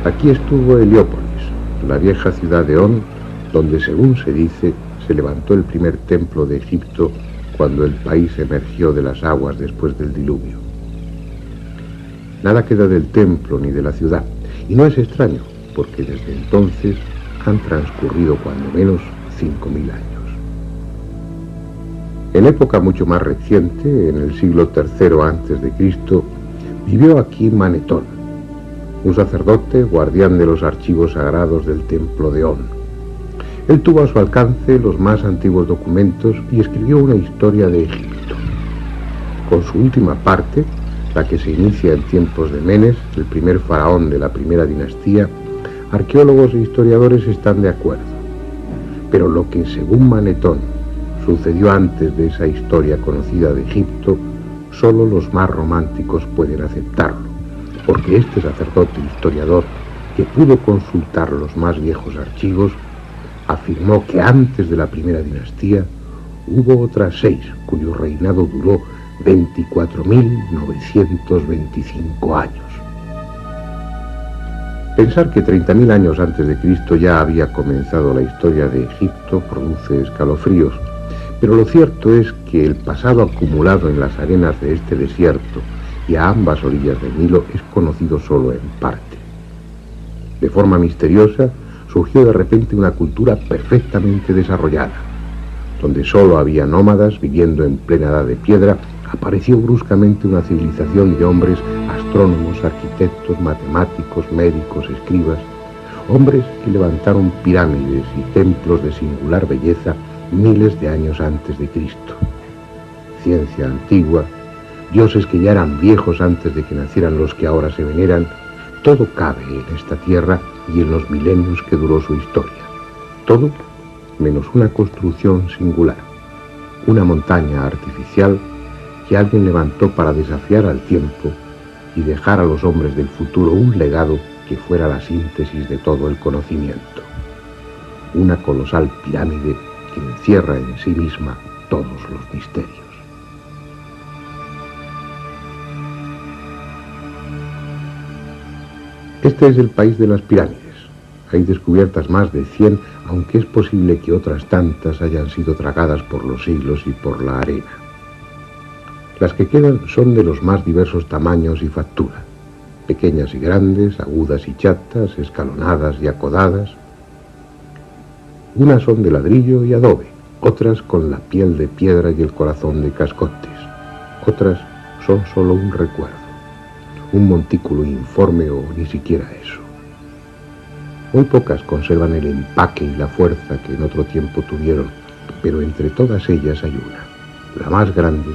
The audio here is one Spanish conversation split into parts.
Aquí estuvo Heliópolis, la vieja ciudad de On, donde, según se dice, se levantó el primer templo de Egipto cuando el país emergió de las aguas después del diluvio. Nada queda del templo ni de la ciudad, y no es extraño, porque desde entonces han transcurrido cuando menos 5.000 años. En época mucho más reciente, en el siglo III a.C., vivió aquí Manetón, un sacerdote guardián de los archivos sagrados del templo de On. Él tuvo a su alcance los más antiguos documentos y escribió una historia de Egipto. Con su última parte, la que se inicia en tiempos de Menes, el primer faraón de la primera dinastía, arqueólogos e historiadores están de acuerdo. Pero lo que, según Manetón, sucedió antes de esa historia conocida de Egipto, solo los más románticos pueden aceptarlo, porque este sacerdote historiador, que pudo consultar los más viejos archivos, afirmó que antes de la primera dinastía hubo otras 6, cuyo reinado duró 24.925 años. Pensar que 30.000 años antes de Cristo ya había comenzado la historia de Egipto produce escalofríos, pero lo cierto es que el pasado acumulado en las arenas de este desierto y a ambas orillas del Nilo es conocido solo en parte. De forma misteriosa, surgió de repente una cultura perfectamente desarrollada. Donde solo había nómadas viviendo en plena edad de piedra, apareció bruscamente una civilización de hombres, astrónomos, arquitectos, matemáticos, médicos, escribas, hombres que levantaron pirámides y templos de singular belleza miles de años antes de Cristo. Ciencia antigua, dioses que ya eran viejos antes de que nacieran los que ahora se veneran, todo cabe en esta tierra y en los milenios que duró su historia. Todo menos una construcción singular, una montaña artificial que alguien levantó para desafiar al tiempo y dejar a los hombres del futuro un legado que fuera la síntesis de todo el conocimiento. Una colosal pirámide que encierra en sí misma todos los misterios. Este es el país de las pirámides. Hay descubiertas más de 100, aunque es posible que otras tantas hayan sido tragadas por los siglos y por la arena. Las que quedan son de los más diversos tamaños y factura, pequeñas y grandes, agudas y chatas, escalonadas y acodadas. Unas son de ladrillo y adobe, otras con la piel de piedra y el corazón de cascotes, otras son solo un recuerdo, un montículo informe o ni siquiera eso. Muy pocas conservan el empaque y la fuerza que en otro tiempo tuvieron, pero entre todas ellas hay una, la más grande,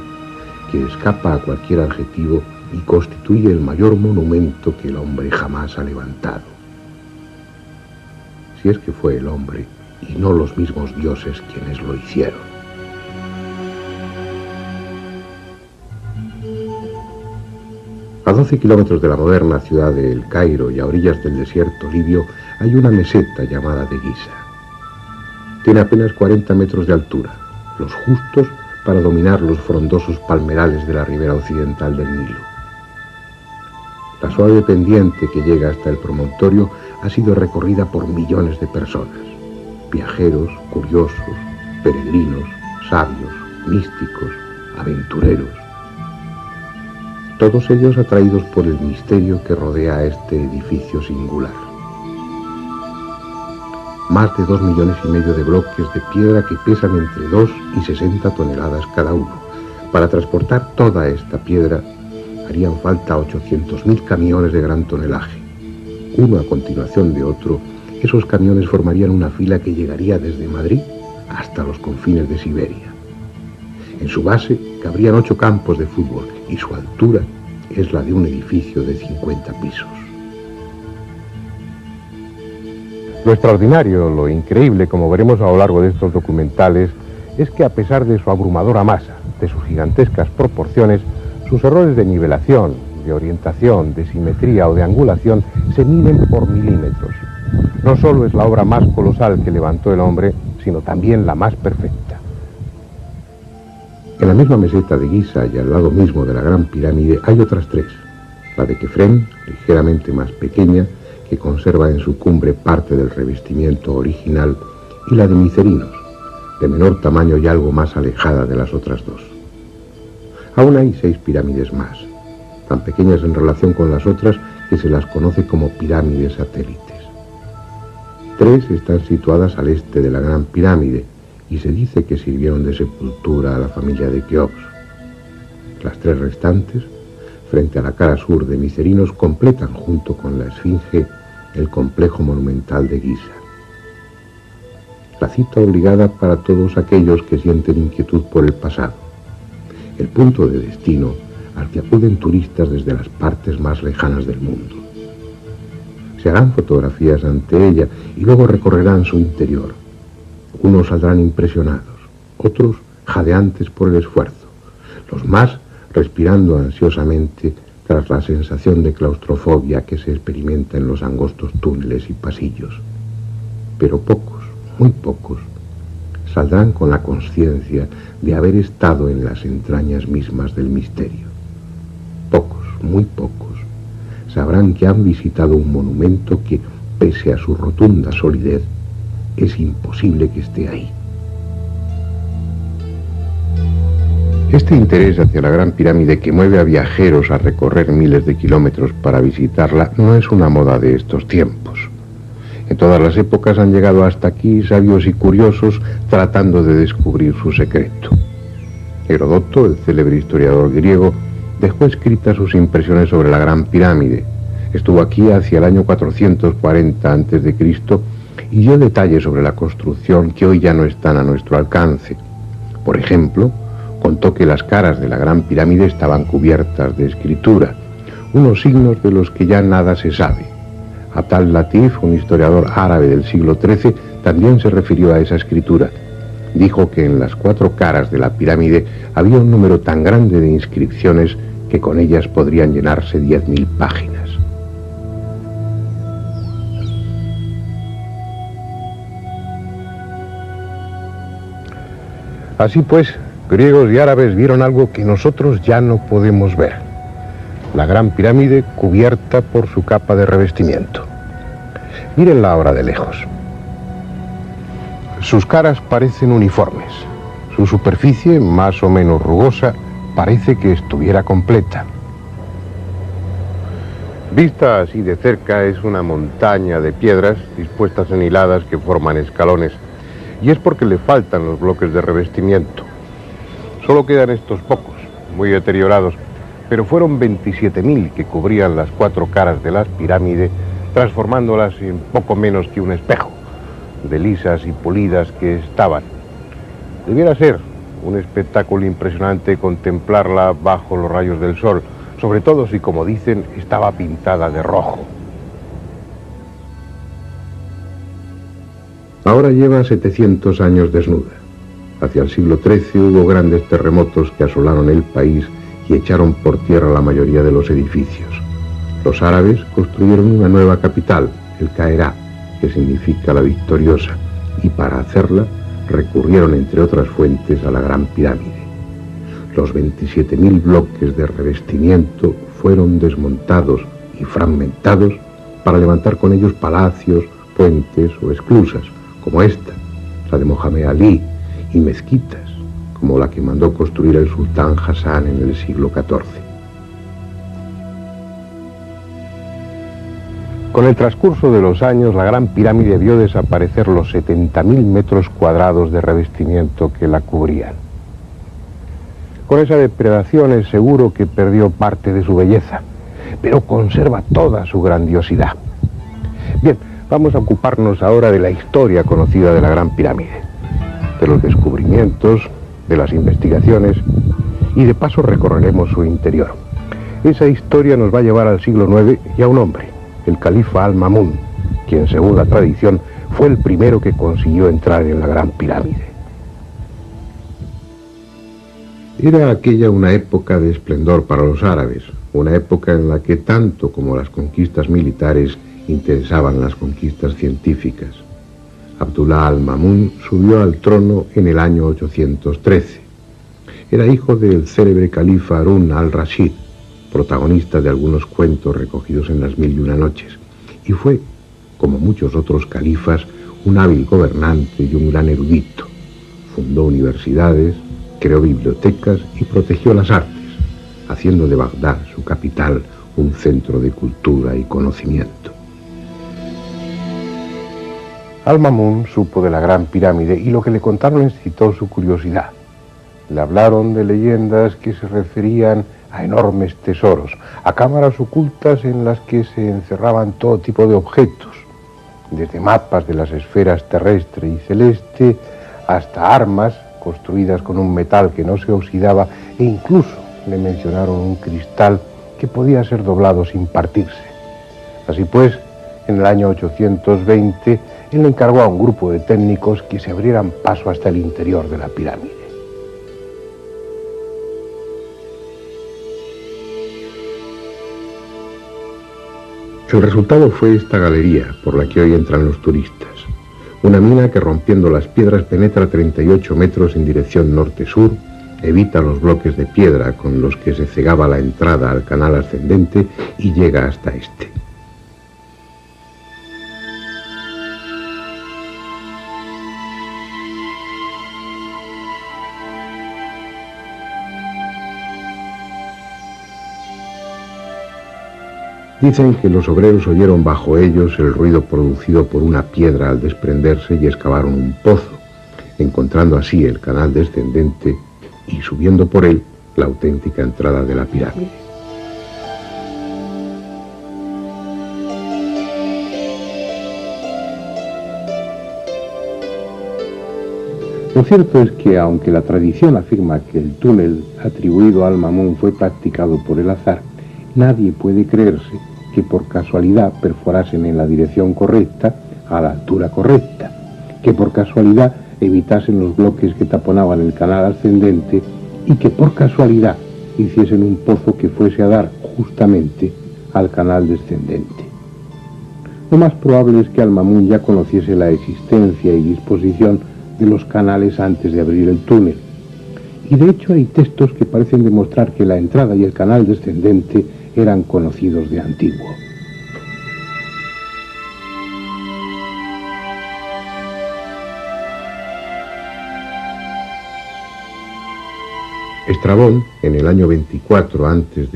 que escapa a cualquier adjetivo y constituye el mayor monumento que el hombre jamás ha levantado. Si es que fue el hombre y no los mismos dioses quienes lo hicieron. A 12 kilómetros de la moderna ciudad de El Cairo y a orillas del desierto libio hay una meseta llamada de Giza. Tiene apenas 40 metros de altura, los justos para dominar los frondosos palmerales de la ribera occidental del Nilo. La suave pendiente que llega hasta el promontorio ha sido recorrida por millones de personas, viajeros, curiosos, peregrinos, sabios, místicos, aventureros. Todos ellos atraídos por el misterio que rodea a este edificio singular. Más de 2,5 millones de bloques de piedra que pesan entre 2 y 60 toneladas cada uno. Para transportar toda esta piedra harían falta 800.000 camiones de gran tonelaje. Uno a continuación de otro, esos camiones formarían una fila que llegaría desde Madrid hasta los confines de Siberia. En su base cabrían 8 campos de fútbol y su altura es la de un edificio de 50 pisos. Lo extraordinario, lo increíble, como veremos a lo largo de estos documentales, es que a pesar de su abrumadora masa, de sus gigantescas proporciones, sus errores de nivelación, de orientación, de simetría o de angulación se miden por milímetros. No solo es la obra más colosal que levantó el hombre, sino también la más perfecta. En la misma meseta de Giza y al lado mismo de la Gran Pirámide hay otras 3. La de Kefren, ligeramente más pequeña, que conserva en su cumbre parte del revestimiento original, y la de Micerinos, de menor tamaño y algo más alejada de las otras dos. Aún hay 6 pirámides más, tan pequeñas en relación con las otras que se las conoce como pirámides satélites. 3 están situadas al este de la Gran Pirámide y se dice que sirvieron de sepultura a la familia de Keops. Las 3 restantes, frente a la cara sur de Micerinos, completan junto con la Esfinge el complejo monumental de Giza. La cita obligada para todos aquellos que sienten inquietud por el pasado, el punto de destino al que acuden turistas desde las partes más lejanas del mundo. Se harán fotografías ante ella y luego recorrerán su interior. Unos saldrán impresionados, otros jadeantes por el esfuerzo, los más respirando ansiosamente tras la sensación de claustrofobia que se experimenta en los angostos túneles y pasillos. Pero pocos, muy pocos, saldrán con la conciencia de haber estado en las entrañas mismas del misterio. Pocos, muy pocos, sabrán que han visitado un monumento que, pese a su rotunda solidez, es imposible que esté ahí. Este interés hacia la Gran Pirámide, que mueve a viajeros a recorrer miles de kilómetros para visitarla, no es una moda de estos tiempos. En todas las épocas han llegado hasta aquí sabios y curiosos tratando de descubrir su secreto. Heródoto, el célebre historiador griego, dejó escritas sus impresiones sobre la Gran Pirámide. Estuvo aquí hacia el año 440 a.C. y dio detalles sobre la construcción que hoy ya no están a nuestro alcance. Por ejemplo, contó que las caras de la Gran Pirámide estaban cubiertas de escritura, unos signos de los que ya nada se sabe. Abd al-Latif, un historiador árabe del siglo XIII, también se refirió a esa escritura. Dijo que en las 4 caras de la pirámide había un número tan grande de inscripciones que con ellas podrían llenarse 10.000 páginas. Así pues, griegos y árabes vieron algo que nosotros ya no podemos ver: la Gran Pirámide cubierta por su capa de revestimiento. Mírenla ahora de lejos. Sus caras parecen uniformes. Su superficie, más o menos rugosa, parece que estuviera completa. Vista así de cerca, es una montaña de piedras dispuestas en hiladas que forman escalones, y es porque le faltan los bloques de revestimiento. Solo quedan estos pocos, muy deteriorados, pero fueron 27.000 que cubrían las 4 caras de la pirámide, transformándolas en poco menos que un espejo, de lisas y pulidas que estaban. Debiera ser un espectáculo impresionante contemplarla bajo los rayos del sol, sobre todo si, como dicen, estaba pintada de rojo. Ahora lleva 700 años desnuda. Hacia el siglo XIII hubo grandes terremotos que asolaron el país y echaron por tierra la mayoría de los edificios. Los árabes construyeron una nueva capital, el Cairá, que significa la victoriosa, y para hacerla recurrieron, entre otras fuentes, a la Gran Pirámide. Los 27.000 bloques de revestimiento fueron desmontados y fragmentados para levantar con ellos palacios, puentes o esclusas, como esta, la de Mohamed Ali, y mezquitas, como la que mandó construir el sultán Hassan en el siglo XIV. Con el transcurso de los años, la Gran Pirámide vio desaparecer los 70.000 metros cuadrados de revestimiento que la cubrían. Con esa depredación es seguro que perdió parte de su belleza, pero conserva toda su grandiosidad. Bien, vamos a ocuparnos ahora de la historia conocida de la Gran Pirámide, de los descubrimientos, de las investigaciones, y de paso recorreremos su interior. Esa historia nos va a llevar al siglo IX y a un hombre, el califa Al-Ma'mún, quien, según la tradición, fue el primero que consiguió entrar en la Gran Pirámide. Era aquella una época de esplendor para los árabes, una época en la que tanto como las conquistas militares interesaban las conquistas científicas. Abdullah al-Ma'mún subió al trono en el año 813. Era hijo del célebre califa Harún al-Rashid, protagonista de algunos cuentos recogidos en las Mil y una Noches, y fue, como muchos otros califas, un hábil gobernante y un gran erudito. Fundó universidades, creó bibliotecas y protegió las artes, haciendo de Bagdad, su capital, un centro de cultura y conocimiento. Al-Ma'mún supo de la Gran Pirámide y lo que le contaron excitó su curiosidad. Le hablaron de leyendas que se referían a enormes tesoros, a cámaras ocultas en las que se encerraban todo tipo de objetos, desde mapas de las esferas terrestre y celeste hasta armas construidas con un metal que no se oxidaba, e incluso le mencionaron un cristal que podía ser doblado sin partirse. Así pues, en el año 820, él le encargó a un grupo de técnicos que se abrieran paso hasta el interior de la pirámide. El resultado fue esta galería por la que hoy entran los turistas. Una mina que, rompiendo las piedras, penetra 38 metros en dirección norte-sur, evita los bloques de piedra con los que se cegaba la entrada al canal ascendente y llega hasta este. Dicen que los obreros oyeron bajo ellos el ruido producido por una piedra al desprenderse y excavaron un pozo, encontrando así el canal descendente y subiendo por él la auténtica entrada de la pirámide. Lo cierto es que, aunque la tradición afirma que el túnel atribuido a Al-Ma'mún fue practicado por el azar, nadie puede creerse que por casualidad perforasen en la dirección correcta, a la altura correcta, que por casualidad evitasen los bloques que taponaban el canal ascendente y que por casualidad hiciesen un pozo que fuese a dar justamente al canal descendente. Lo más probable es que Al-Ma'mún ya conociese la existencia y disposición de los canales antes de abrir el túnel. Y de hecho hay textos que parecen demostrar que la entrada y el canal descendente eran conocidos de antiguo. Estrabón, en el año 24 a.C.,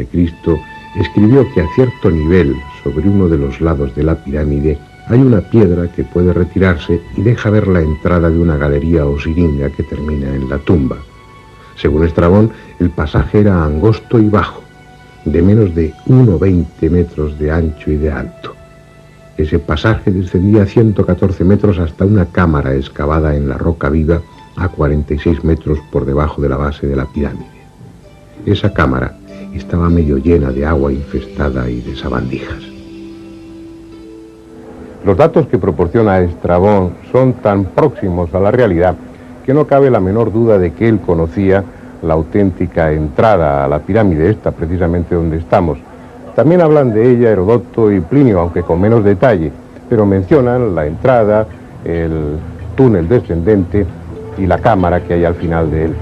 escribió que a cierto nivel, sobre uno de los lados de la pirámide, hay una piedra que puede retirarse y deja ver la entrada de una galería o siringa que termina en la tumba. Según Estrabón, el pasaje era angosto y bajo, de menos de 1,20 metros de ancho y de alto. Ese pasaje descendía 114 metros hasta una cámara excavada en la roca viva a 46 metros por debajo de la base de la pirámide. Esa cámara estaba medio llena de agua infestada y de sabandijas. Los datos que proporciona Estrabón son tan próximos a la realidad que no cabe la menor duda de que él conocía la auténtica entrada a la pirámide, esta precisamente donde estamos. También hablan de ella Heródoto y Plinio, aunque con menos detalle, pero mencionan la entrada, el túnel descendente y la cámara que hay al final de él.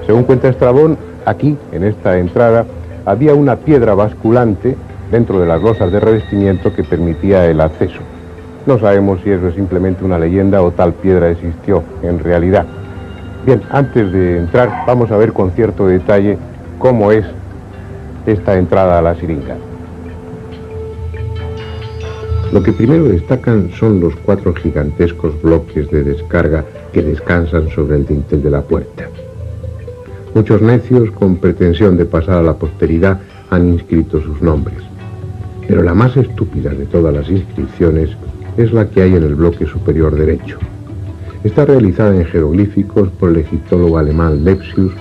Según cuenta Estrabón, aquí, en esta entrada, había una piedra basculante dentro de las losas de revestimiento que permitía el acceso. No sabemos si eso es simplemente una leyenda o tal piedra existió en realidad. Bien, antes de entrar, vamos a ver con cierto detalle cómo es esta entrada a la siringa. Lo que primero destacan son los 4 gigantescos bloques de descarga que descansan sobre el dintel de la puerta. Muchos necios, con pretensión de pasar a la posteridad, han inscrito sus nombres. Pero la más estúpida de todas las inscripciones es la que hay en el bloque superior derecho. Está realizada en jeroglíficos por el egiptólogo alemán Lepsius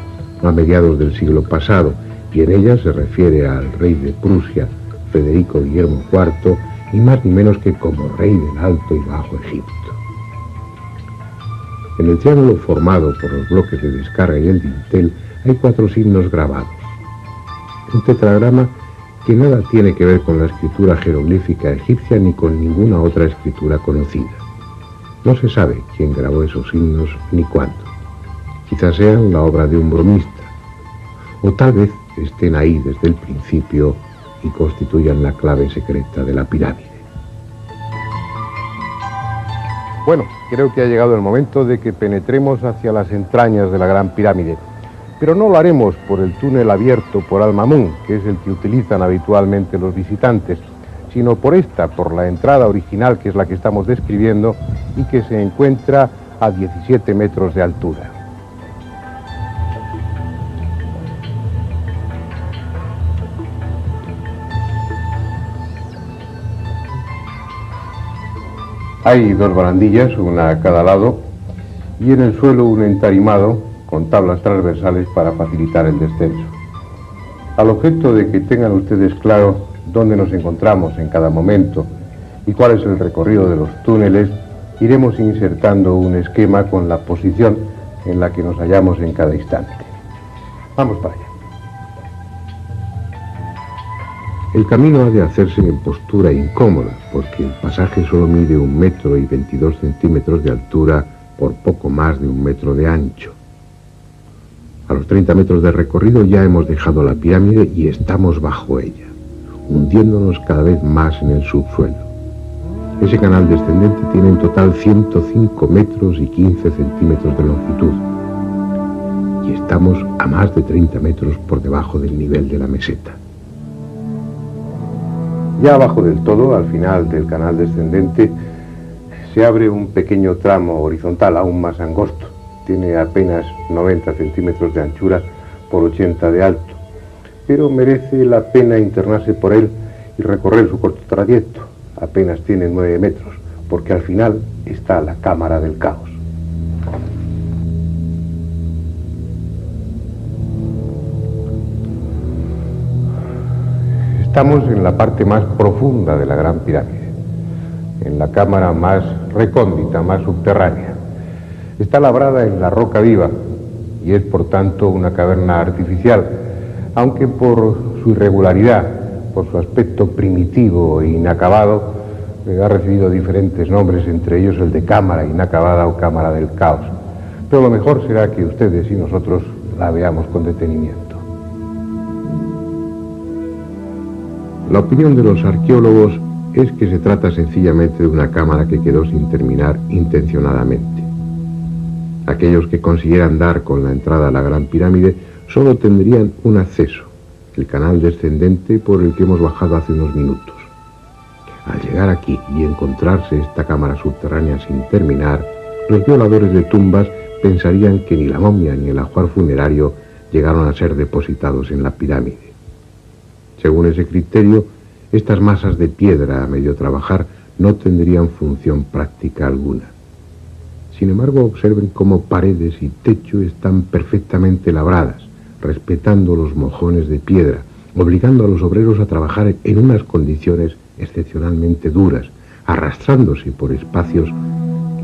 a mediados del siglo pasado, y en ella se refiere al rey de Prusia, Federico Guillermo IV, ni más ni menos que como rey del Alto y Bajo Egipto. En el triángulo formado por los bloques de descarga y el dintel hay 4 signos grabados. Un tetragrama que nada tiene que ver con la escritura jeroglífica egipcia ni con ninguna otra escritura conocida. No se sabe quién grabó esos signos ni cuándo. Quizás sean la obra de un bromista, o tal vez estén ahí desde el principio y constituyan la clave secreta de la pirámide. Bueno, creo que ha llegado el momento de que penetremos hacia las entrañas de la Gran Pirámide. Pero no lo haremos por el túnel abierto por Al-Mamun, que es el que utilizan habitualmente los visitantes, sino por la entrada original, que es la que estamos describiendo, y que se encuentra a 17 metros de altura. Hay dos barandillas, una a cada lado, y en el suelo un entarimado con tablas transversales para facilitar el descenso. Al objeto de que tengan ustedes claro dónde nos encontramos en cada momento y cuál es el recorrido de los túneles, iremos insertando un esquema con la posición en la que nos hallamos en cada instante. Vamos para allá. El camino ha de hacerse en postura incómoda, porque el pasaje solo mide 1,22 m de altura por poco más de 1 metro de ancho. A los 30 metros de recorrido ya hemos dejado la pirámide y estamos bajo ella, hundiéndonos cada vez más en el subsuelo. Ese canal descendente tiene en total 105 metros y 15 centímetros de longitud, y estamos a más de 30 metros por debajo del nivel de la meseta. Ya abajo del todo, al final del canal descendente, se abre un pequeño tramo horizontal aún más angosto. Tiene apenas 90 centímetros de anchura por 80 de alto, pero merece la pena internarse por él y recorrer su corto trayecto. Apenas tiene 9 metros, porque al final está la cámara del caos. Estamos en la parte más profunda de la Gran Pirámide, en la cámara más recóndita, más subterránea. Está labrada en la roca viva y es por tanto una caverna artificial, aunque por su irregularidad, por su aspecto primitivo e inacabado, ha recibido diferentes nombres, entre ellos el de cámara inacabada o cámara del caos. Pero lo mejor será que ustedes y nosotros la veamos con detenimiento. La opinión de los arqueólogos es que se trata sencillamente de una cámara que quedó sin terminar intencionadamente. Aquellos que consiguieran dar con la entrada a la Gran Pirámide solo tendrían un acceso, el canal descendente por el que hemos bajado hace unos minutos. Al llegar aquí y encontrarse esta cámara subterránea sin terminar, los violadores de tumbas pensarían que ni la momia ni el ajuar funerario llegaron a ser depositados en la pirámide. Según ese criterio, estas masas de piedra a medio trabajar no tendrían función práctica alguna. Sin embargo, observen cómo paredes y techo están perfectamente labradas, respetando los mojones de piedra, obligando a los obreros a trabajar en unas condiciones excepcionalmente duras, arrastrándose por espacios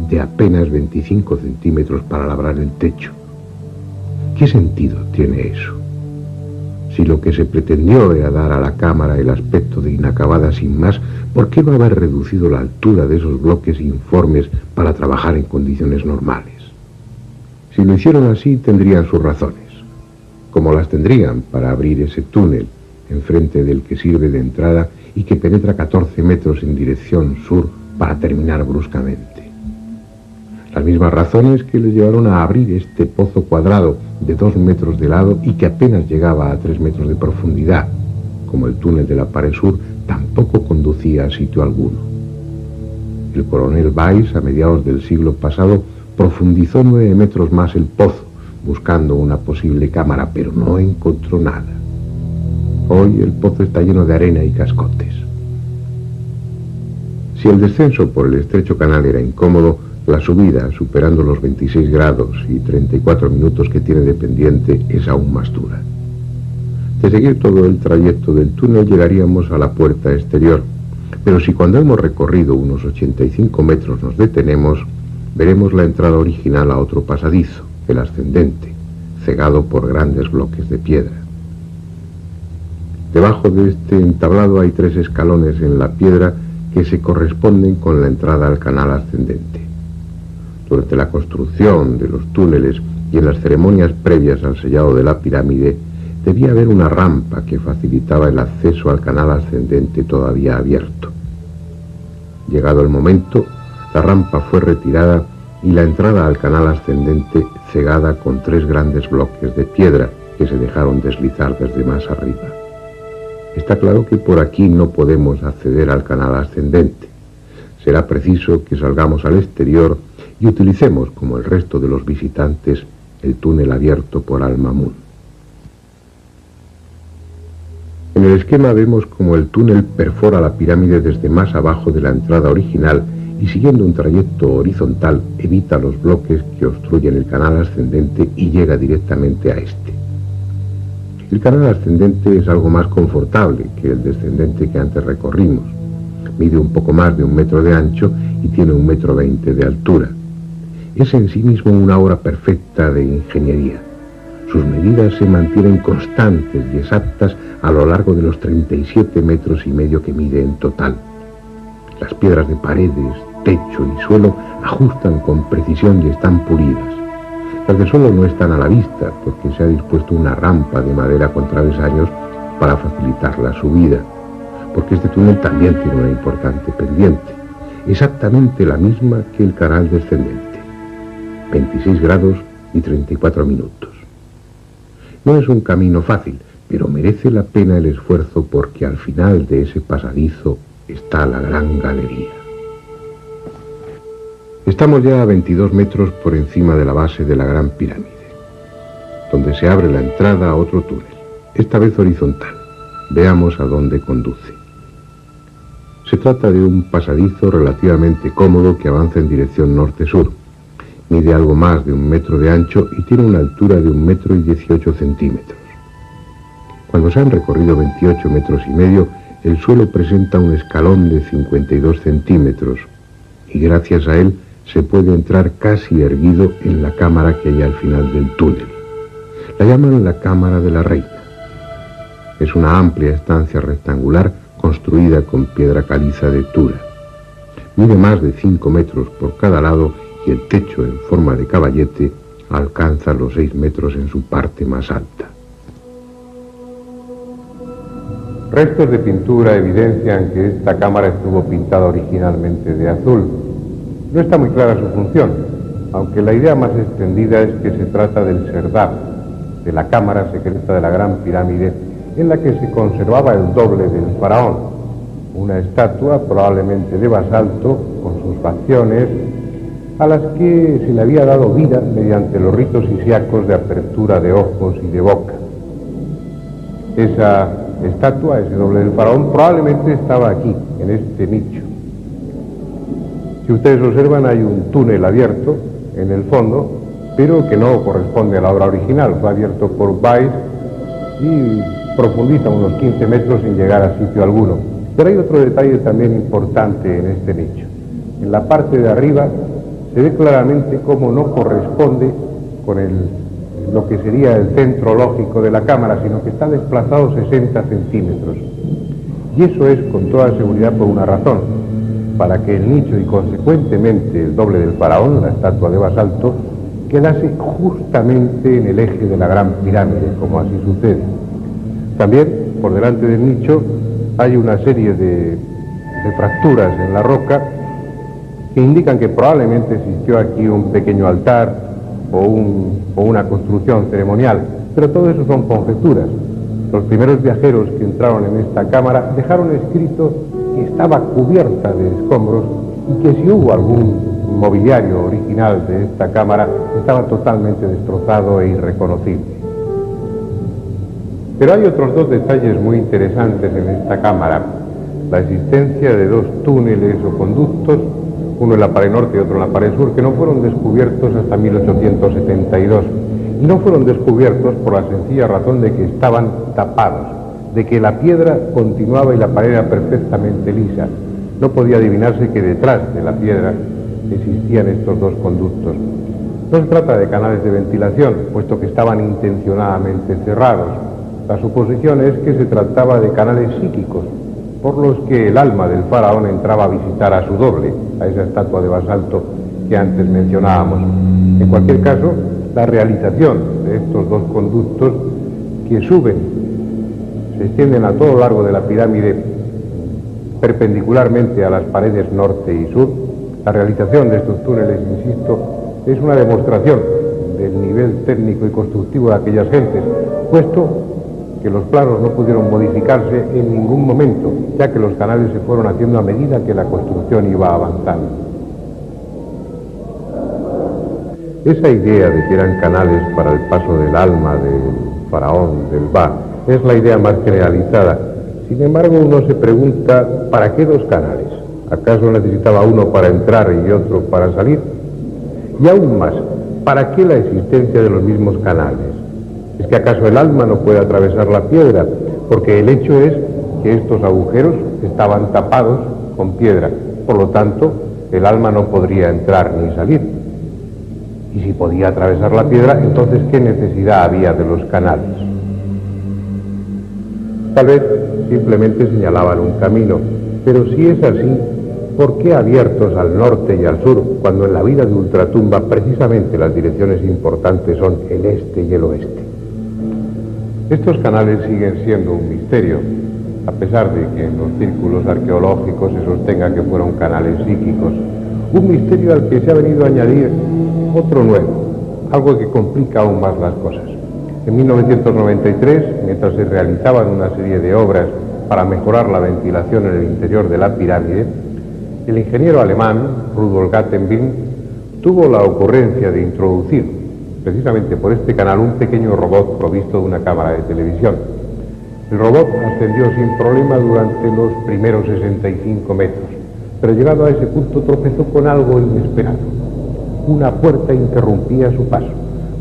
de apenas 25 centímetros para labrar el techo. ¿Qué sentido tiene eso? Si lo que se pretendió era dar a la cámara el aspecto de inacabada sin más, ¿por qué no haber reducido la altura de esos bloques informes para trabajar en condiciones normales? Si lo hicieron así, tendrían sus razones, como las tendrían para abrir ese túnel enfrente del que sirve de entrada y que penetra 14 metros en dirección sur para terminar bruscamente. Las mismas razones que les llevaron a abrir este pozo cuadrado de 2 metros de lado y que apenas llegaba a 3 metros de profundidad, como el túnel de la pared sur, tampoco conducía a sitio alguno. El coronel Weiss, a mediados del siglo pasado, profundizó 9 metros más el pozo, buscando una posible cámara, pero no encontró nada. Hoy el pozo está lleno de arena y cascotes. Si el descenso por el estrecho canal era incómodo, la subida, superando los 26 grados y 34 minutos que tiene de pendiente, es aún más dura. De seguir todo el trayecto del túnel llegaríamos a la puerta exterior, pero si cuando hemos recorrido unos 85 metros nos detenemos, veremos la entrada original a otro pasadizo, el ascendente, cegado por grandes bloques de piedra. Debajo de este entablado hay 3 escalones en la piedra que se corresponden con la entrada al canal ascendente. Durante la construcción de los túneles y en las ceremonias previas al sellado de la pirámide, debía haber una rampa que facilitaba el acceso al canal ascendente todavía abierto. Llegado el momento, La rampa fue retirada y la entrada al canal ascendente cegada con 3 grandes bloques de piedra que se dejaron deslizar desde más arriba. Está claro que por aquí no podemos acceder al canal ascendente. Será preciso que salgamos al exterior y utilicemos, como el resto de los visitantes, el túnel abierto por Al-Mamun. En el esquema vemos como el túnel perfora la pirámide desde más abajo de la entrada original y, siguiendo un trayecto horizontal, evita los bloques que obstruyen el canal ascendente y llega directamente a este. El canal ascendente es algo más confortable que el descendente que antes recorrimos. Mide un poco más de 1 metro de ancho y tiene 1,20 metros de altura. Es en sí mismo una obra perfecta de ingeniería. Sus medidas se mantienen constantes y exactas a lo largo de los 37,5 metros que mide en total. Las piedras de paredes, techo y suelo ajustan con precisión y están pulidas. Las del suelo no están a la vista porque se ha dispuesto una rampa de madera con travesaños para facilitar la subida, porque este túnel también tiene una importante pendiente, exactamente la misma que el canal descendente, 26 grados y 34 minutos. No es un camino fácil, pero merece la pena el esfuerzo porque al final de ese pasadizo está la gran galería. Estamos ya a 22 metros por encima de la base de la Gran Pirámide, donde se abre la entrada a otro túnel, esta vez horizontal. Veamos a dónde conduce. Se trata de un pasadizo relativamente cómodo que avanza en dirección norte-sur. Mide algo más de 1 metro de ancho y tiene una altura de 1,18 metros. Cuando se han recorrido 28,5 metros, el suelo presenta un escalón de 52 centímetros y gracias a él se puede entrar casi erguido en la cámara que hay al final del túnel. La llaman la Cámara de la Reina. Es una amplia estancia rectangular construida con piedra caliza de Tura. Mide más de 5 metros por cada lado y el techo en forma de caballete alcanza los 6 metros en su parte más alta. Restos de pintura evidencian que esta cámara estuvo pintada originalmente de azul. No está muy clara su función, aunque la idea más extendida es que se trata del serdab, de la cámara secreta de la Gran Pirámide, en la que se conservaba el doble del faraón, una estatua probablemente de basalto, con sus facciones, a las que se le había dado vida mediante los ritos isíacos de apertura de ojos y de boca. Esa estatua, ese doble del faraón, probablemente estaba aquí, en este nicho. Si ustedes observan, hay un túnel abierto en el fondo, pero que no corresponde a la obra original. Fue abierto por Weiss y profundiza unos 15 metros sin llegar a sitio alguno. Pero hay otro detalle también importante en este nicho. En la parte de arriba se ve claramente cómo no corresponde con lo que sería el centro lógico de la cámara, sino que está desplazado 60 centímetros. Y eso es con toda seguridad por una razón: para que el nicho y consecuentemente el doble del faraón, la estatua de basalto, quedase justamente en el eje de la Gran Pirámide, como así sucede. También, por delante del nicho, hay una serie de fracturas en la roca que indican que probablemente existió aquí un pequeño altar o una construcción ceremonial, pero todo eso son conjeturas. Los primeros viajeros que entraron en esta cámara dejaron escrito que estaba cubierta de escombros y que si hubo algún mobiliario original de esta cámara estaba totalmente destrozado e irreconocible. Pero hay otros 2 detalles muy interesantes en esta cámara: la existencia de 2 túneles o conductos, uno en la pared norte y otro en la pared sur, que no fueron descubiertos hasta 1872. Y no fueron descubiertos por la sencilla razón de que estaban tapados, de que la piedra continuaba y la pared era perfectamente lisa. No podía adivinarse que detrás de la piedra existían estos 2 conductos. No se trata de canales de ventilación, puesto que estaban intencionadamente cerrados. La suposición es que se trataba de canales psíquicos, por los que el alma del faraón entraba a visitar a su doble, a esa estatua de basalto que antes mencionábamos. En cualquier caso, la realización de estos 2 conductos que suben, se extienden a todo lo largo de la pirámide perpendicularmente a las paredes norte y sur, La realización de estos túneles, insisto, es una demostración del nivel técnico y constructivo de aquellas gentes, puesto que los planos no pudieron modificarse en ningún momento, ya que los canales se fueron haciendo a medida que la construcción iba avanzando. Esa idea de que eran canales para el paso del alma del faraón, del Ba, es la idea más generalizada. Sin embargo, uno se pregunta, ¿para qué dos canales? ¿Acaso necesitaba uno para entrar y otro para salir? Y aún más, ¿para qué la existencia de los mismos canales? ¿Es que acaso el alma no puede atravesar la piedra? Porque el hecho es que estos agujeros estaban tapados con piedra. Por lo tanto, el alma no podría entrar ni salir. Y si podía atravesar la piedra, entonces ¿qué necesidad había de los canales? Tal vez simplemente señalaban un camino, pero si es así, ¿por qué abiertos al norte y al sur, cuando en la vida de Ultratumba precisamente las direcciones importantes son el este y el oeste? Estos canales siguen siendo un misterio, a pesar de que en los círculos arqueológicos se sostenga que fueron canales psíquicos. Un misterio al que se ha venido a añadir otro nuevo, algo que complica aún más las cosas. En 1993, mientras se realizaban una serie de obras para mejorar la ventilación en el interior de la pirámide, el ingeniero alemán Rudolf Gattenbing tuvo la ocurrencia de introducir precisamente por este canal un pequeño robot provisto de una cámara de televisión. El robot ascendió sin problema durante los primeros 65 metros, pero llegado a ese punto tropezó con algo inesperado. Una puerta interrumpía su paso,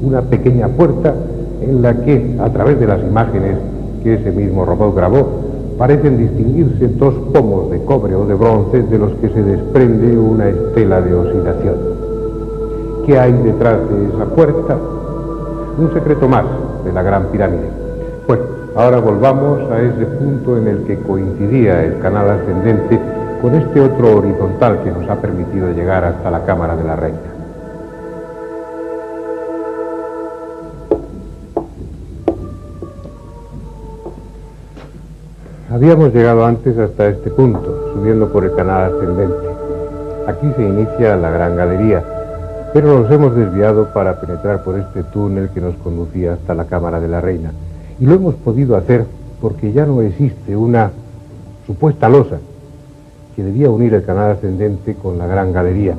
una pequeña puerta en la que, a través de las imágenes que ese mismo robot grabó, parecen distinguirse dos pomos de cobre o de bronce de los que se desprende una estela de oscilación. ¿Qué hay detrás de esa puerta? Un secreto más de la Gran Pirámide. Bueno, ahora volvamos a ese punto en el que coincidía el canal ascendente con este otro horizontal que nos ha permitido llegar hasta la Cámara de la Reina. Habíamos llegado antes hasta este punto, subiendo por el canal ascendente. Aquí se inicia la gran galería, pero nos hemos desviado para penetrar por este túnel que nos conducía hasta la Cámara de la Reina. Y lo hemos podido hacer porque ya no existe una supuesta losa que debía unir el canal ascendente con la gran galería.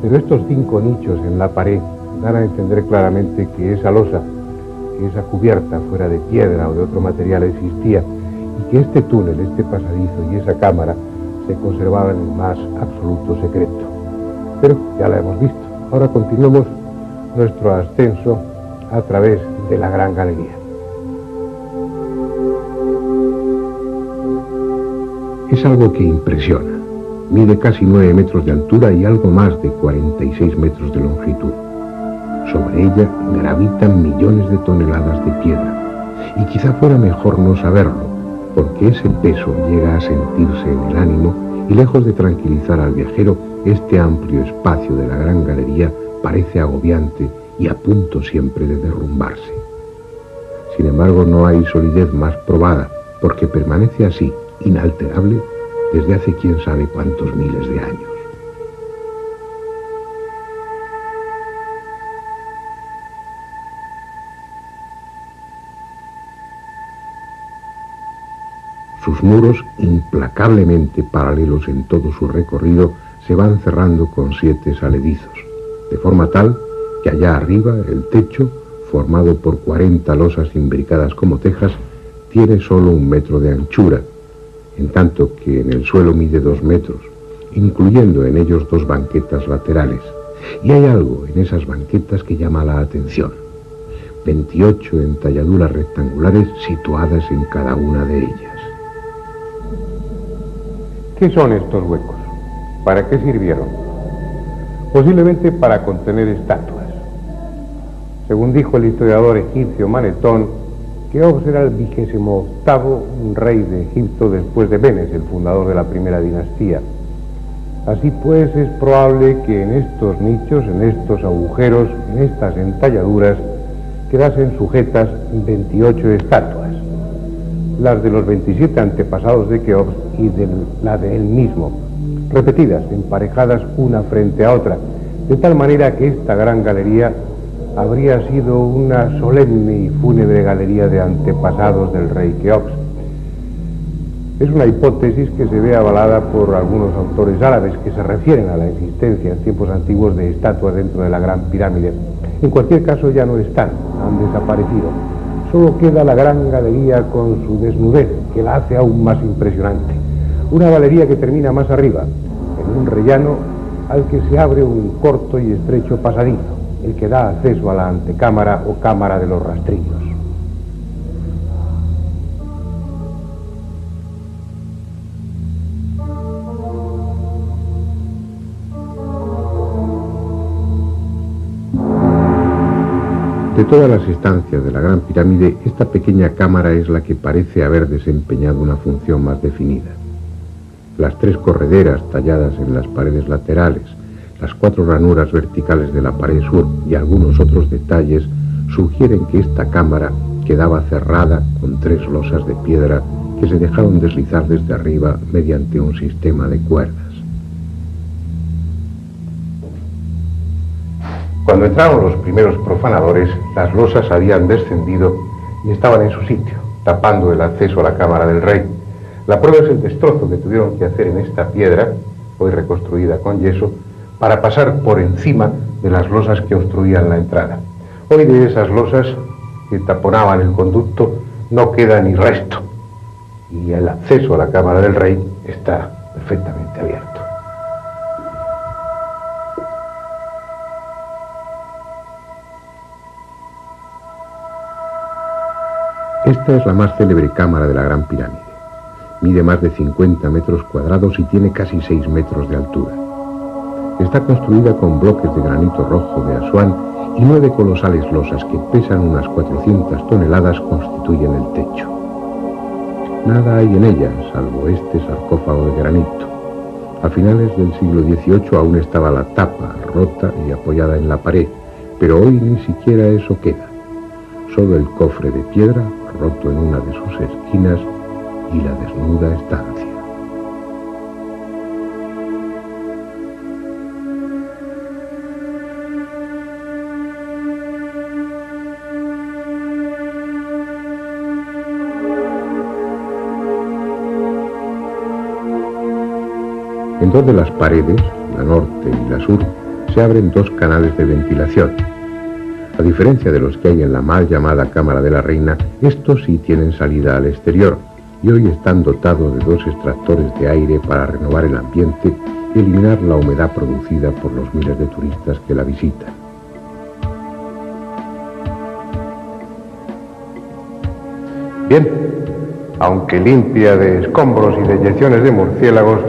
Pero estos 5 nichos en la pared dan a entender claramente que esa losa, que esa cubierta fuera de piedra o de otro material existía, y que este túnel, este pasadizo y esa cámara se conservaban en más absoluto secreto. Pero ya la hemos visto. Ahora continuamos nuestro ascenso a través de la Gran Galería. Es algo que impresiona. Mide casi 9 metros de altura y algo más de 46 metros de longitud. Sobre ella gravitan millones de toneladas de piedra. Y quizá fuera mejor no saberlo, porque ese peso llega a sentirse en el ánimo y lejos de tranquilizar al viajero, este amplio espacio de la Gran Galería parece agobiante y a punto siempre de derrumbarse. Sin embargo, no hay solidez más probada, porque permanece así, inalterable, desde hace quién sabe cuántos miles de años. Sus muros, implacablemente paralelos en todo su recorrido, se van cerrando con 7 saledizos, de forma tal que allá arriba el techo, formado por 40 losas imbricadas como tejas, tiene solo 1 metro de anchura, en tanto que en el suelo mide 2 metros, incluyendo en ellos 2 banquetas laterales. Y hay algo en esas banquetas que llama la atención. 28 entalladuras rectangulares situadas en cada una de ellas. ¿Qué son estos huecos? ¿Para qué sirvieron? Posiblemente para contener estatuas. Según dijo el historiador egipcio Manetón, Keops era el 28º rey de Egipto después de Menes, el fundador de la primera dinastía. Así pues, es probable que en estos nichos, en estos agujeros, en estas entalladuras, quedasen sujetas 28 estatuas. Las de los 27 antepasados de Keops y de la de él mismo, repetidas, emparejadas una frente a otra, de tal manera que esta gran galería habría sido una solemne y fúnebre galería de antepasados del rey Keops. Es una hipótesis que se ve avalada por algunos autores árabes que se refieren a la existencia en tiempos antiguos de estatuas dentro de la Gran Pirámide. En cualquier caso ya no están, han desaparecido. Solo queda la gran galería con su desnudez, que la hace aún más impresionante. Una galería que termina más arriba, en un rellano al que se abre un corto y estrecho pasadizo, el que da acceso a la antecámara o cámara de los rastrillos. De todas las estancias de la Gran Pirámide, esta pequeña cámara es la que parece haber desempeñado una función más definida. Las 3 correderas talladas en las paredes laterales, las 4 ranuras verticales de la pared sur y algunos otros detalles sugieren que esta cámara quedaba cerrada con 3 losas de piedra que se dejaron deslizar desde arriba mediante un sistema de cuerdas. Cuando entraron los primeros profanadores, las losas habían descendido y estaban en su sitio, tapando el acceso a la cámara del rey. La prueba es el destrozo que tuvieron que hacer en esta piedra, hoy reconstruida con yeso, para pasar por encima de las losas que obstruían la entrada. Hoy de esas losas que taponaban el conducto no queda ni resto, y el acceso a la cámara del rey está perfectamente abierto. Esta es la más célebre cámara de la Gran Pirámide. Mide más de 50 metros cuadrados y tiene casi 6 metros de altura. Está construida con bloques de granito rojo de Asuán y 9 colosales losas que pesan unas 400 toneladas constituyen el techo. Nada hay en ella, salvo este sarcófago de granito. A finales del siglo XVIII aún estaba la tapa rota y apoyada en la pared, pero hoy ni siquiera eso queda. Solo el cofre de piedra, roto en una de sus esquinas, y la desnuda estancia. En 2 de las paredes, la norte y la sur, se abren 2 canales de ventilación. A diferencia de los que hay en la mal llamada Cámara de la Reina, estos sí tienen salida al exterior y hoy están dotados de 2 extractores de aire para renovar el ambiente y eliminar la humedad producida por los miles de turistas que la visitan. Bien, aunque limpia de escombros y de eyecciones de murciélagos,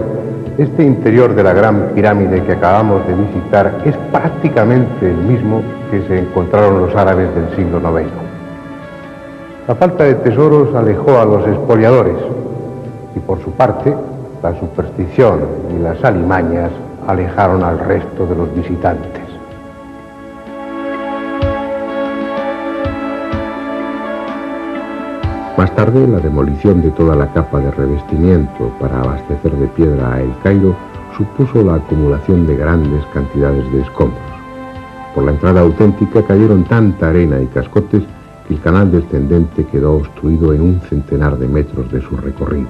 este interior de la Gran Pirámide que acabamos de visitar es prácticamente el mismo que se encontraron los árabes del siglo IX. La falta de tesoros alejó a los expoliadores y por su parte la superstición y las alimañas alejaron al resto de los visitantes. Más tarde, la demolición de toda la capa de revestimiento para abastecer de piedra a El Cairo supuso la acumulación de grandes cantidades de escombros. Por la entrada auténtica cayeron tanta arena y cascotes que el canal descendente quedó obstruido en un centenar de metros de su recorrido.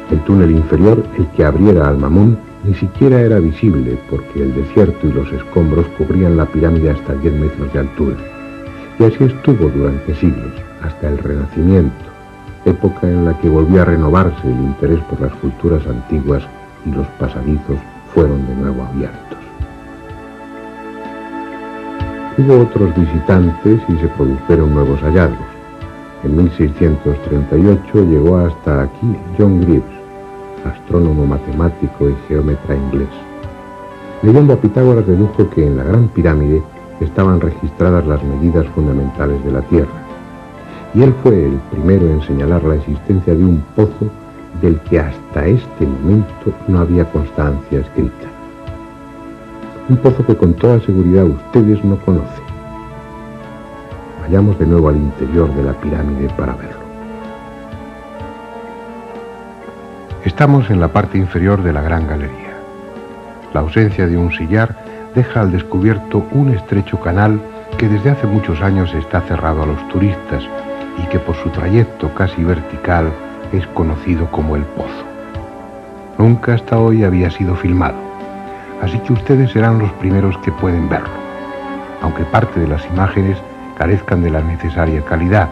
El túnel inferior, el que abriera al Mamún, ni siquiera era visible porque el desierto y los escombros cubrían la pirámide hasta 10 metros de altura. Y así estuvo durante siglos, hasta el Renacimiento, época en la que volvió a renovarse el interés por las culturas antiguas y los pasadizos fueron de nuevo abiertos. Hubo otros visitantes y se produjeron nuevos hallazgos. En 1638 llegó hasta aquí John Greaves, astrónomo matemático y geómetra inglés. Leyendo a Pitágoras dedujo que en la Gran Pirámide estaban registradas las medidas fundamentales de la Tierra, y él fue el primero en señalar la existencia de un pozo del que hasta este momento no había constancia escrita. Un pozo que con toda seguridad ustedes no conocen. Vayamos de nuevo al interior de la pirámide para verlo. Estamos en la parte inferior de la Gran Galería. La ausencia de un sillar deja al descubierto un estrecho canal que desde hace muchos años está cerrado a los turistas y que por su trayecto casi vertical es conocido como el Pozo. Nunca hasta hoy había sido filmado, así que ustedes serán los primeros que pueden verlo, aunque parte de las imágenes carezcan de la necesaria calidad,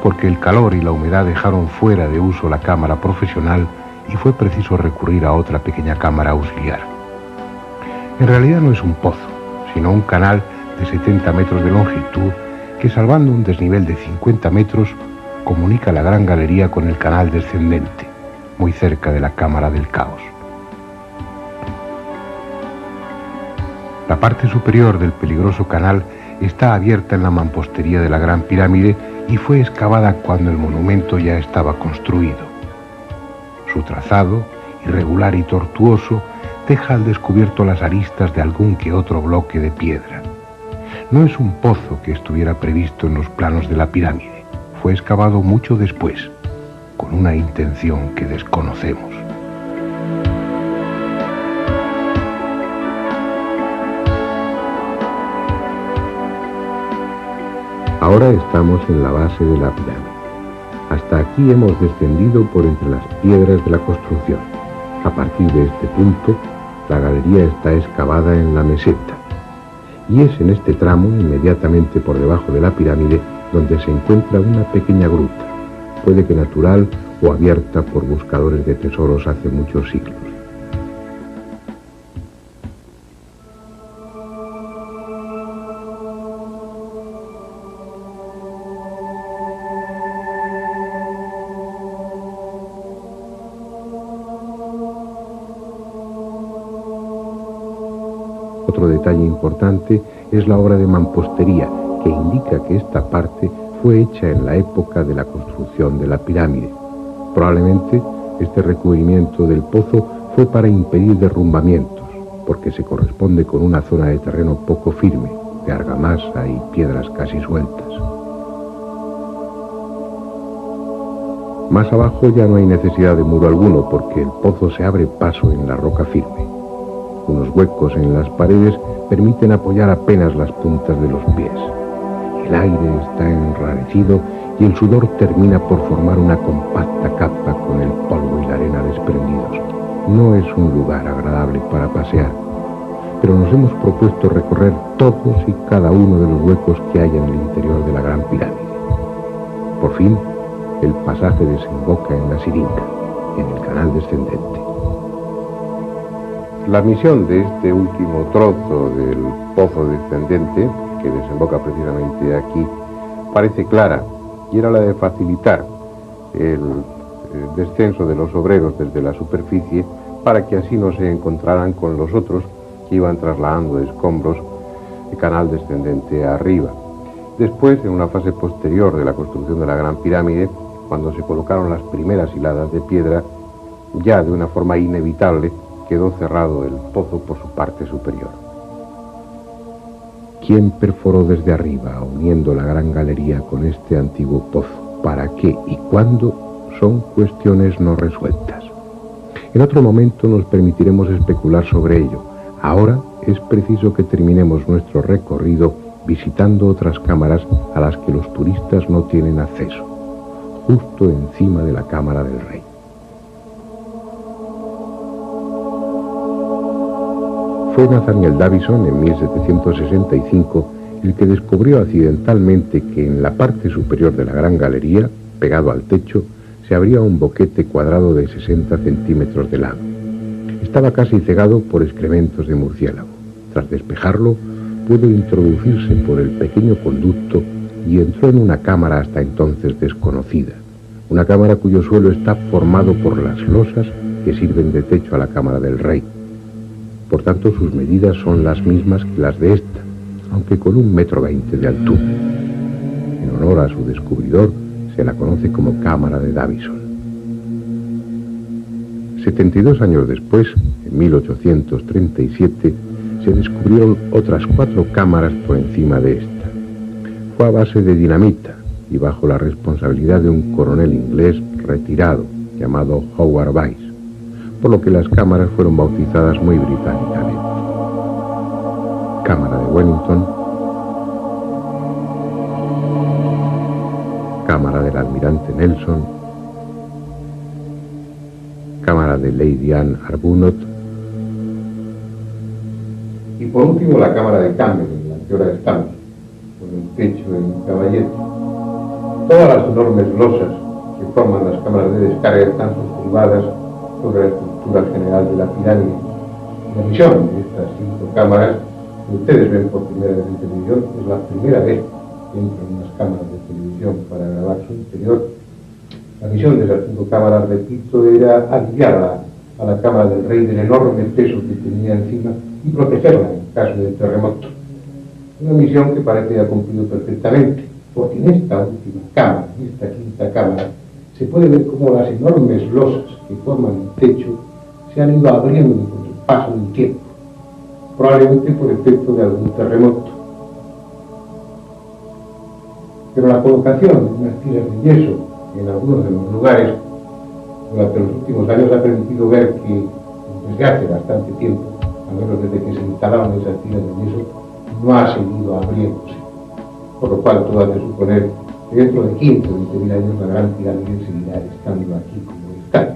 porque el calor y la humedad dejaron fuera de uso la cámara profesional y fue preciso recurrir a otra pequeña cámara auxiliar. En realidad no es un pozo, sino un canal de 70 metros de longitud que, salvando un desnivel de 50 metros, comunica la Gran Galería con el canal descendente, muy cerca de la Cámara del Caos. La parte superior del peligroso canal está abierta en la mampostería de la Gran Pirámide y fue excavada cuando el monumento ya estaba construido. Su trazado, irregular y tortuoso, deja al descubierto las aristas de algún que otro bloque de piedra. No es un pozo que estuviera previsto en los planos de la pirámide. Fue excavado mucho después, con una intención que desconocemos. Ahora estamos en la base de la pirámide. Hasta aquí hemos descendido por entre las piedras de la construcción. A partir de este punto, la galería está excavada en la meseta. Y es en este tramo, inmediatamente por debajo de la pirámide, donde se encuentra una pequeña gruta, puede que natural o abierta por buscadores de tesoros hace muchos siglos. Otro detalle importante es la obra de mampostería, que indica que esta parte fue hecha en la época de la construcción de la pirámide. Probablemente este recubrimiento del pozo fue para impedir derrumbamientos, porque se corresponde con una zona de terreno poco firme, de argamasa y piedras casi sueltas. Más abajo ya no hay necesidad de muro alguno, porque el pozo se abre paso en la roca firme. Unos huecos en las paredes permiten apoyar apenas las puntas de los pies. El aire está enrarecido y el sudor termina por formar una compacta capa con el polvo y la arena desprendidos. No es un lugar agradable para pasear, pero nos hemos propuesto recorrer todos y cada uno de los huecos que hay en el interior de la Gran Pirámide. Por fin, el pasaje desemboca en la Siringa, en el canal descendente. La misión de este último trozo del pozo descendente, que desemboca precisamente aquí, parece clara, y era la de facilitar el descenso de los obreros desde la superficie para que así no se encontraran con los otros que iban trasladando escombros de canal descendente arriba. Después, en una fase posterior de la construcción de la Gran Pirámide, cuando se colocaron las primeras hiladas de piedra, ya de una forma inevitable quedó cerrado el pozo por su parte superior. ¿Quién perforó desde arriba, uniendo la Gran Galería con este antiguo pozo? ¿Para qué y cuándo? Son cuestiones no resueltas. En otro momento nos permitiremos especular sobre ello. Ahora es preciso que terminemos nuestro recorrido visitando otras cámaras a las que los turistas no tienen acceso, justo encima de la Cámara del Rey. Fue Nathaniel Davison, en 1765, el que descubrió accidentalmente que en la parte superior de la Gran Galería, pegado al techo, se abría un boquete cuadrado de 60 centímetros de lado. Estaba casi cegado por excrementos de murciélago. Tras despejarlo, pudo introducirse por el pequeño conducto y entró en una cámara hasta entonces desconocida. Una cámara cuyo suelo está formado por las losas que sirven de techo a la Cámara del Rey. Por tanto, sus medidas son las mismas que las de esta, aunque con 1,20 m de altura. En honor a su descubridor, se la conoce como Cámara de Davison. 72 años después, en 1837, se descubrieron otras 4 cámaras por encima de esta. Fue a base de dinamita y bajo la responsabilidad de un coronel inglés retirado llamado Howard Weiss. por lo que las cámaras fueron bautizadas muy británicamente. Cámara de Wellington, cámara del almirante Nelson, cámara de Lady Anne Arbuthnot y por último la cámara de Camden, en la que ahora estamos, con el techo en un caballete. Todas las enormes losas que forman las cámaras de descarga están sustentadas sobre la estructura general de la pirámide. La misión de estas 5 cámaras, que ustedes ven por primera vez en televisión, es la primera vez que entran unas cámaras de televisión para grabar su interior. La misión de las 5 cámaras, repito, era aliviar a la cámara del rey del enorme peso que tenía encima y protegerla en caso de terremoto. Una misión que parece que ha cumplido perfectamente, porque en esta última cámara, en esta 5ª cámara, se puede ver cómo las enormes losas que forman el techo se han ido abriendo con el paso del tiempo, probablemente por efecto de algún terremoto. Pero la colocación de unas tiras de yeso en algunos de los lugares durante los últimos años ha permitido ver que desde hace bastante tiempo, al menos desde que se instalaron esas tiras de yeso, no ha seguido abriéndose, por lo cual todo hace suponer que dentro de 15 o 20.000 años la Gran Pirámide seguirá estando aquí como está.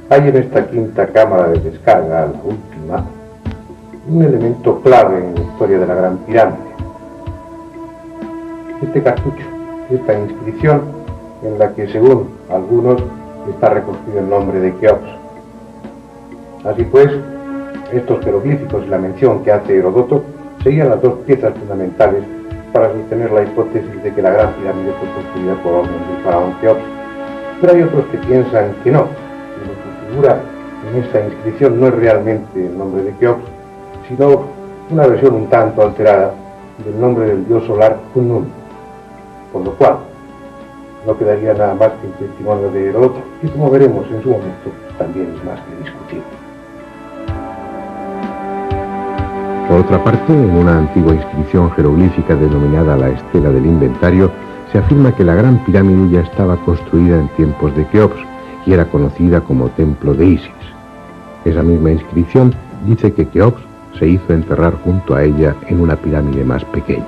Hay en esta 5ª cámara de descarga, la última, un elemento clave en la historia de la Gran Pirámide. Este cartucho, esta inscripción, en la que según algunos está recogido el nombre de Keops. Así pues, estos jeroglíficos y la mención que hace Heródoto serían las 2 piezas fundamentales para sostener la hipótesis de que la Gran Pirámide fue construida por orden del faraón Keops. Pero hay otros que piensan que no, que lo que figura en esta inscripción no es realmente el nombre de Keops, sino una versión un tanto alterada del nombre del dios solar Khnum, por lo cual no quedaría nada más que el testimonio de Heródoto, y como veremos en su momento, también es más que discutible. Por otra parte, en una antigua inscripción jeroglífica denominada la Estela del Inventario, se afirma que la Gran Pirámide ya estaba construida en tiempos de Keops y era conocida como Templo de Isis. Esa misma inscripción dice que Keops se hizo enterrar junto a ella en una pirámide más pequeña.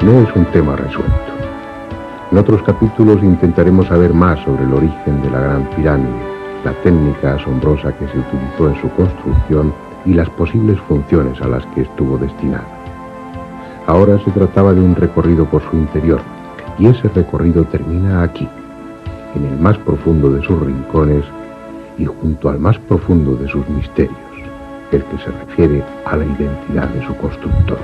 No es un tema resuelto. En otros capítulos intentaremos saber más sobre el origen de la Gran Pirámide, la técnica asombrosa que se utilizó en su construcción y las posibles funciones a las que estuvo destinada. Ahora se trataba de un recorrido por su interior, y ese recorrido termina aquí, en el más profundo de sus rincones y junto al más profundo de sus misterios, el que se refiere a la identidad de su constructor.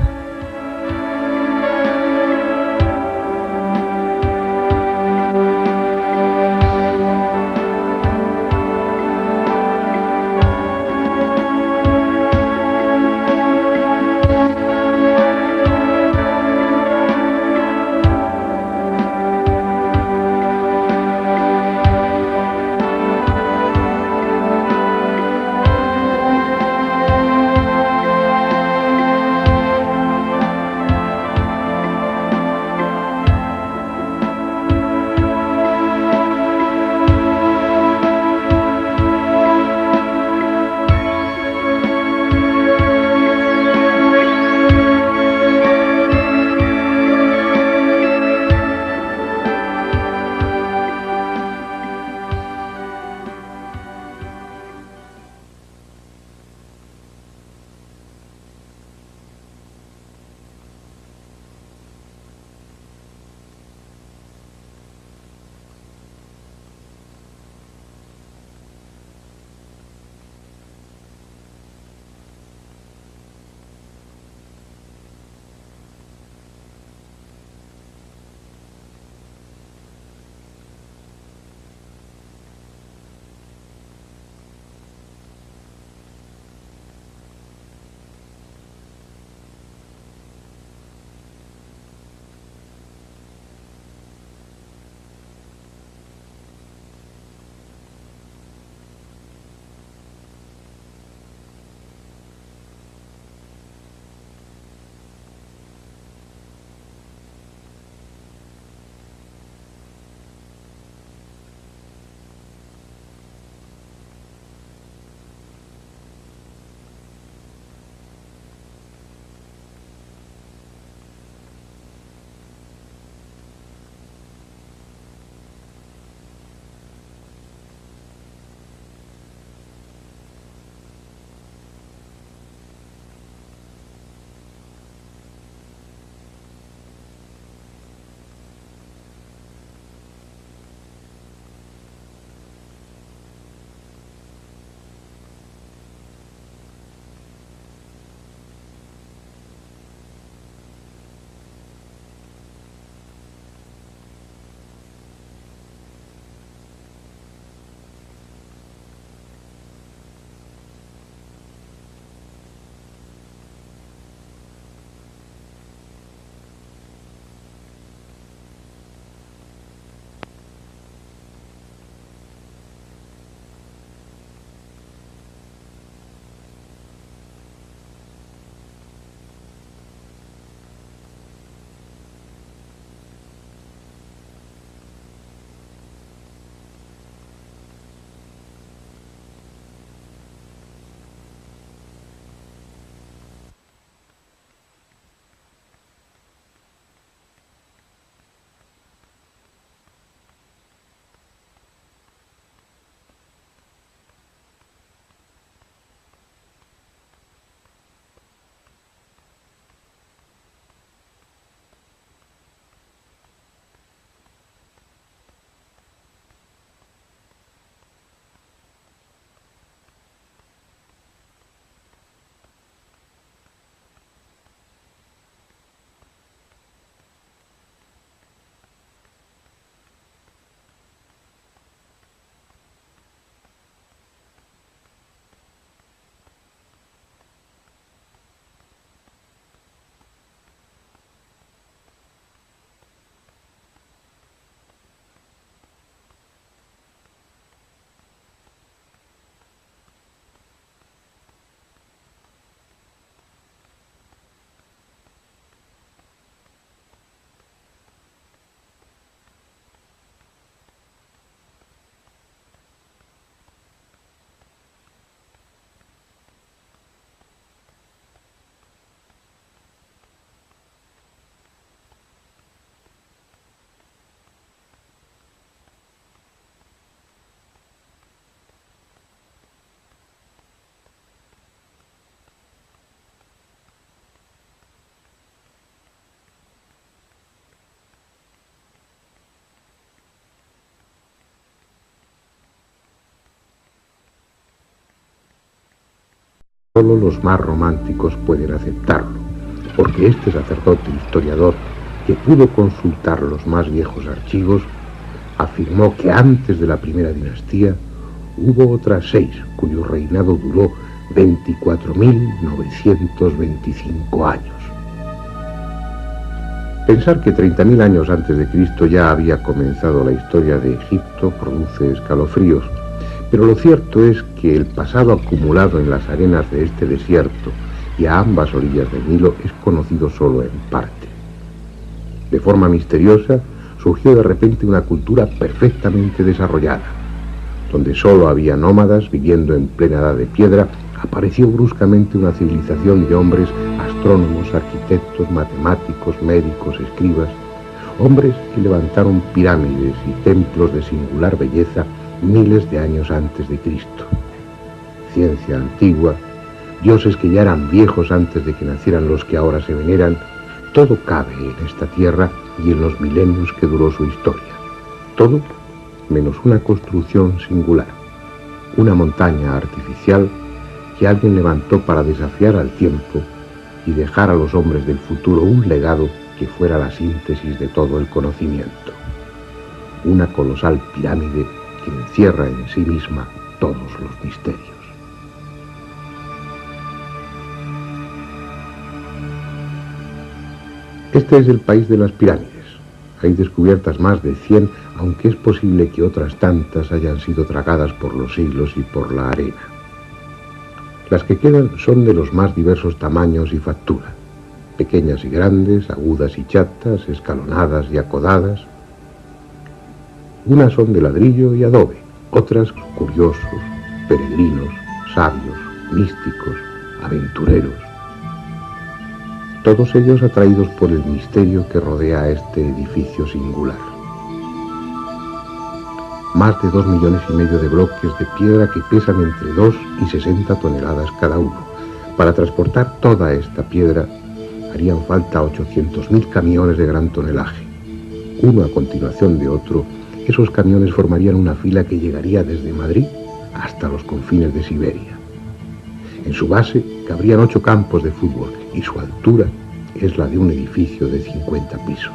Solo los más románticos pueden aceptarlo, porque este sacerdote historiador, que pudo consultar los más viejos archivos, afirmó que antes de la primera dinastía hubo otras 6 cuyo reinado duró 24.925 años. Pensar que 30.000 años antes de Cristo ya había comenzado la historia de Egipto produce escalofríos, pero lo cierto es que el pasado acumulado en las arenas de este desierto y a ambas orillas del Nilo es conocido solo en parte. De forma misteriosa, surgió de repente una cultura perfectamente desarrollada. Donde solo había nómadas viviendo en plena edad de piedra, apareció bruscamente una civilización de hombres, astrónomos, arquitectos, matemáticos, médicos, escribas, hombres que levantaron pirámides y templos de singular belleza miles de años antes de Cristo. Ciencia antigua, dioses que ya eran viejos antes de que nacieran los que ahora se veneran, todo cabe en esta tierra y en los milenios que duró su historia. Todo menos una construcción singular, una montaña artificial que alguien levantó para desafiar al tiempo y dejar a los hombres del futuro un legado que fuera la síntesis de todo el conocimiento. Una colosal pirámide que encierra en sí misma todos los misterios. Este es el país de las pirámides. Hay descubiertas más de 100, aunque es posible que otras tantas hayan sido tragadas por los siglos y por la arena. Las que quedan son de los más diversos tamaños y factura, pequeñas y grandes, agudas y chatas, escalonadas y acodadas. Unas son de ladrillo y adobe, otras curiosos, peregrinos, sabios, místicos, aventureros. Todos ellos atraídos por el misterio que rodea a este edificio singular. Más de 2,5 millones de bloques de piedra que pesan entre 2 y 60 toneladas cada uno. Para transportar toda esta piedra harían falta 800.000 camiones de gran tonelaje. Uno a continuación de otro, esos camiones formarían una fila que llegaría desde Madrid hasta los confines de Siberia. En su base cabrían 8 campos de fútbol y su altura es la de un edificio de 50 pisos.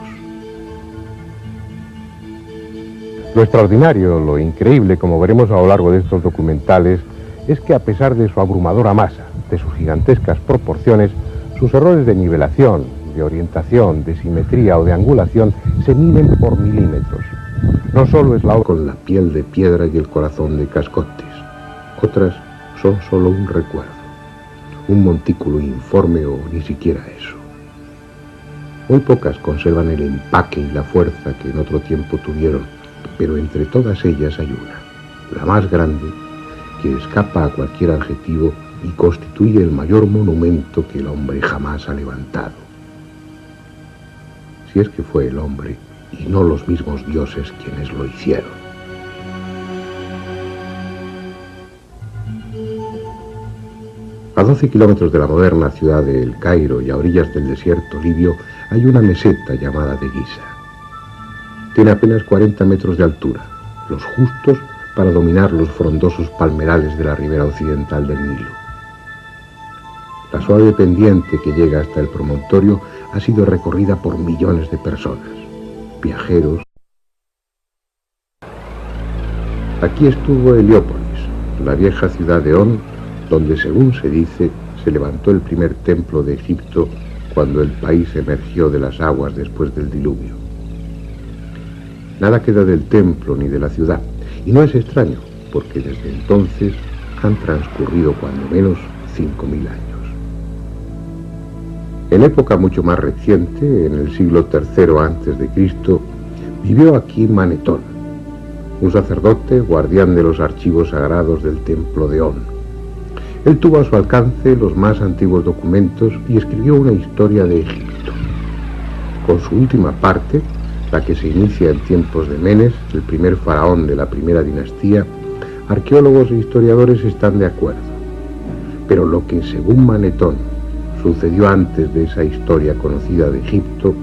Lo extraordinario, lo increíble, como veremos a lo largo de estos documentales, es que a pesar de su abrumadora masa, de sus gigantescas proporciones, sus errores de nivelación, de orientación, de simetría o de angulación se miden por milímetros. No solo es la obra con la piel de piedra y el corazón de cascotes, otras son solo un recuerdo, un montículo informe o ni siquiera eso. Muy pocas conservan el empaque y la fuerza que en otro tiempo tuvieron, pero entre todas ellas hay una, la más grande, que escapa a cualquier adjetivo y constituye el mayor monumento que el hombre jamás ha levantado. Si es que fue el hombre y no los mismos dioses quienes lo hicieron. A 12 kilómetros de la moderna ciudad de El Cairo y a orillas del desierto libio hay una meseta llamada de Giza. Tiene apenas 40 metros de altura, los justos para dominar los frondosos palmerales de la ribera occidental del Nilo. La suave pendiente que llega hasta el promontorio ha sido recorrida por millones de personas, viajeros. Aquí estuvo Heliópolis, la vieja ciudad de On, donde, según se dice, se levantó el primer templo de Egipto cuando el país emergió de las aguas después del diluvio. Nada queda del templo ni de la ciudad, y no es extraño, porque desde entonces han transcurrido cuando menos 5.000 años. En época mucho más reciente, en el siglo III a.C., vivió aquí Manetón, un sacerdote guardián de los archivos sagrados del templo de On. Él tuvo a su alcance los más antiguos documentos y escribió una historia de Egipto. Con su última parte, la que se inicia en tiempos de Menes, el primer faraón de la primera dinastía, arqueólogos e historiadores están de acuerdo. Pero lo que, según Manetón, sucedió antes de esa historia conocida de Egipto,